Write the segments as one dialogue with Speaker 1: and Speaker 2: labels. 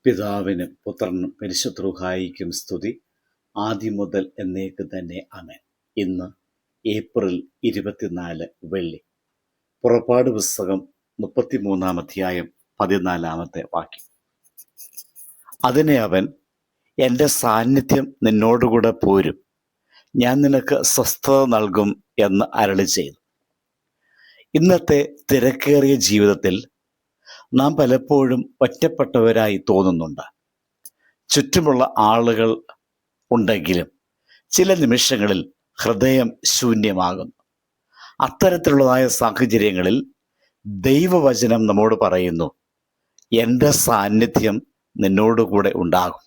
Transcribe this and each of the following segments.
Speaker 1: പിതാവിനും പുത്രനും പരിശുദ്ധ റൂഹായിക്കും സ്തുതി, ആദ്യം മുതൽ എന്നേക്ക് തന്നെ ആമേൻ. ഇന്ന് ഏപ്രിൽ 24 വെള്ളി. പുറപ്പാട് പുസ്തകം 33 അധ്യായം 14 വാക്യം. അതിനെ അവൻ, എൻ്റെ സാന്നിധ്യം നിന്നോടുകൂടെ പോരും, ഞാൻ നിനക്ക് സ്വസ്ഥത നൽകും എന്ന് അരുളി ചെയ്തു. ഇന്നത്തെ തിരക്കേറിയ ജീവിതത്തിൽ നാം പലപ്പോഴും ഒറ്റപ്പെട്ടവരായി തോന്നുന്നുണ്ട്. ചുറ്റുമുള്ള ആളുകൾ ഉണ്ടെങ്കിലും ചില നിമിഷങ്ങളിൽ ഹൃദയം ശൂന്യമാകുന്നു. അത്തരത്തിലുള്ളതായ സാഹചര്യങ്ങളിൽ ദൈവവചനം നമ്മോട് പറയുന്നു, എൻ്റെ സാന്നിധ്യം നിന്നോടുകൂടെ ഉണ്ടാകും.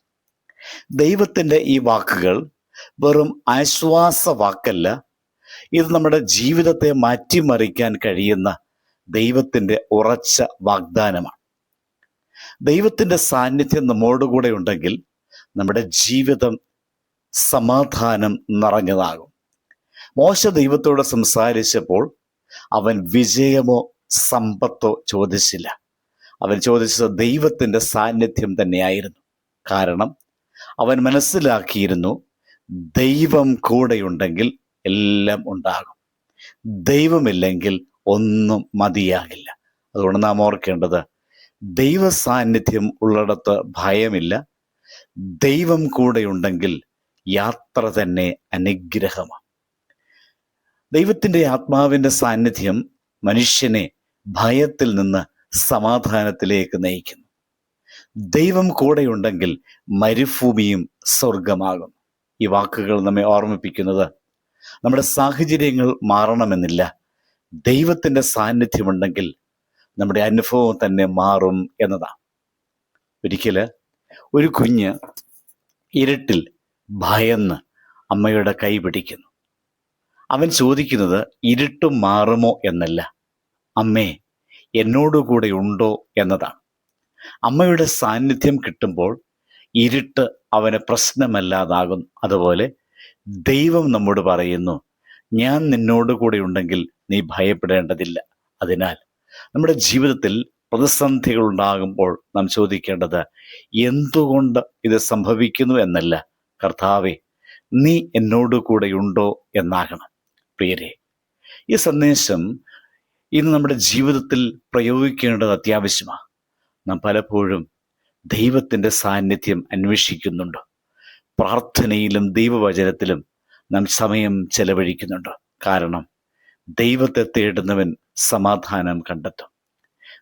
Speaker 1: ദൈവത്തിൻ്റെ ഈ വാക്കുകൾ വെറും ആശ്വാസ വാക്കല്ല, ഇത് നമ്മുടെ ജീവിതത്തെ മാറ്റിമറിക്കാൻ കഴിയുന്ന ദൈവത്തിൻ്റെ ഉറച്ച വാഗ്ദാനമാണ്. ദൈവത്തിൻ്റെ സാന്നിധ്യം നമ്മോടുകൂടെ ഉണ്ടെങ്കിൽ നമ്മുടെ ജീവിതം സമാധാനം നിറഞ്ഞതാകും. മോശ ദൈവത്തോട് സംസാരിച്ചപ്പോൾ അവൻ വിജയമോ സമ്പത്തോ ചോദിച്ചില്ല. അവൻ ചോദിച്ചത് ദൈവത്തിൻ്റെ സാന്നിധ്യം തന്നെയായിരുന്നു. കാരണം അവൻ മനസ്സിലാക്കിയിരുന്നു, ദൈവം കൂടെയുണ്ടെങ്കിൽ എല്ലാം ഉണ്ടാകും, ദൈവമില്ലെങ്കിൽ ഒന്നും മതിയാകില്ല. അതുകൊണ്ട് നാം ഓർക്കേണ്ടത്, ദൈവ സാന്നിധ്യം ഉള്ളിടത്ത് ഭയമില്ല, ദൈവം കൂടെയുണ്ടെങ്കിൽ യാത്ര തന്നെ അനുഗ്രഹമാണ്. ദൈവത്തിൻ്റെ ആത്മാവിൻ്റെ സാന്നിധ്യം മനുഷ്യനെ ഭയത്തിൽ നിന്ന് സമാധാനത്തിലേക്ക് നയിക്കുന്നു. ദൈവം കൂടെയുണ്ടെങ്കിൽ മരുഭൂമിയും സ്വർഗമാകും. ഈ വാക്കുകൾ നമ്മെ ഓർമ്മിപ്പിക്കുന്നത്, നമ്മുടെ സാഹചര്യങ്ങൾ മാറണമെന്നില്ല, ദൈവത്തിൻ്റെ സാന്നിധ്യമുണ്ടെങ്കിൽ നമ്മുടെ അനുഭവം തന്നെ മാറും എന്നതാണ്. ഒരിക്കൽ ഒരു കുഞ്ഞ് ഇരുട്ടിൽ ഭയന്ന് അമ്മയുടെ കൈ പിടിക്കുന്നു. അവൻ ചോദിക്കുന്നത് ഇരുട്ട് മാറുമോ എന്നല്ല, അമ്മേ എന്നോടുകൂടെ ഉണ്ടോ എന്നതാണ്. അമ്മയുടെ സാന്നിധ്യം കിട്ടുമ്പോൾ ഇരുട്ട് അവന് പ്രശ്നമല്ലാതാകുന്നു. അതുപോലെ ദൈവം നമ്മോട് പറയുന്നു, ഞാൻ നിന്നോടുകൂടെ ഉണ്ടെങ്കിൽ നീ ഭയപ്പെടേണ്ടതില്ല. അതിനാൽ നമ്മുടെ ജീവിതത്തിൽ പ്രതിസന്ധികൾ ഉണ്ടാകുമ്പോൾ നാം ചോദിക്കേണ്ടത് എന്തുകൊണ്ട് ഇത് സംഭവിക്കുന്നു എന്നല്ല, കർത്താവേ നീ എന്നോടുകൂടെയുണ്ടോ എന്നാകണം. പ്രിയരെ, ഈ സന്ദേശം ഇന്ന് നമ്മുടെ ജീവിതത്തിൽ പ്രയോഗിക്കേണ്ടത് അത്യാവശ്യമാണ്. നാം പലപ്പോഴും ദൈവത്തിൻ്റെ സാന്നിധ്യം അന്വേഷിക്കുന്നുണ്ട്. പ്രാർത്ഥനയിലും ദൈവവചനത്തിലും നാം സമയം ചെലവഴിക്കുന്നുണ്ട്. കാരണം ദൈവത്തെ തേടുന്നവൻ സമാധാനം കണ്ടെത്തും.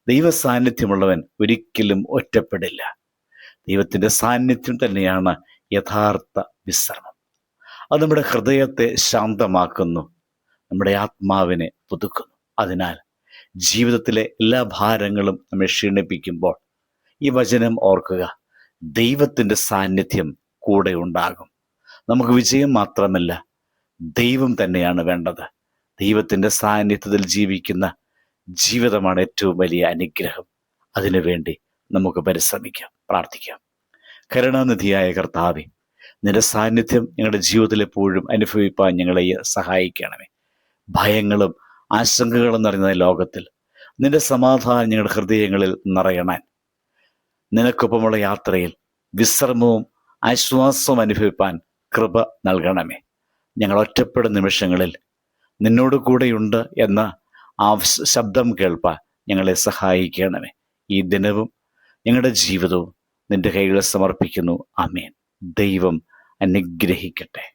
Speaker 1: ദൈവ സാന്നിധ്യമുള്ളവൻ ഒരിക്കലും ഒറ്റപ്പെടില്ല. ദൈവത്തിൻ്റെ സാന്നിധ്യം തന്നെയാണ് യഥാർത്ഥ വിശ്രമം. അത് നമ്മുടെ ഹൃദയത്തെ ശാന്തമാക്കുന്നു, നമ്മുടെ ആത്മാവിനെ പുതുക്കുന്നു. അതിനാൽ ജീവിതത്തിലെ എല്ലാ ഭാരങ്ങളും നമ്മെ ക്ഷീണിപ്പിക്കുമ്പോൾ ഈ വചനം ഓർക്കുക, ദൈവത്തിൻ്റെ സാന്നിധ്യം കൂടെ ഉണ്ടാകും. നമുക്ക് വിജയം മാത്രമല്ല, ദൈവം തന്നെയാണ് വേണ്ടത്. ദൈവത്തിൻ്റെ സാന്നിധ്യത്തിൽ ജീവിക്കുന്ന ജീവിതമാണ് ഏറ്റവും വലിയ അനുഗ്രഹം. അതിനുവേണ്ടി നമുക്ക് പരിശ്രമിക്കാം, പ്രാർത്ഥിക്കാം. കരുണാനിധിയായ കർത്താവേ, നിന്റെ സാന്നിധ്യം ഞങ്ങളുടെ ജീവിതത്തിൽ എപ്പോഴും അനുഭവിപ്പാൻ ഞങ്ങളെ സഹായിക്കണമേ. ഭയങ്ങളും ആശങ്കകളും നിറഞ്ഞ ലോകത്തിൽ നിന്റെ സമാധാനം ഞങ്ങളുടെ ഹൃദയങ്ങളിൽ നിറയണേ. നിനക്കൊപ്പമുള്ള യാത്രയിൽ വിശ്രമവും ആശ്വാസവും അനുഭവിപ്പാൻ കൃപ നൽകണമേ. ഞങ്ങൾ ഒറ്റപ്പെടുന്ന നിമിഷങ്ങളിൽ നിന്നോട് കൂടെയുണ്ട് എന്ന ആ ശബ്ദം കേൾപ്പാൻ ഞങ്ങളെ സഹായിക്കണമേ. ഈ ദിനവും ഞങ്ങളുടെ ജീവിതവും നിന്റെ കൈകളിൽ സമർപ്പിക്കുന്നു. ആമേൻ. ദൈവം അനുഗ്രഹിക്കട്ടെ.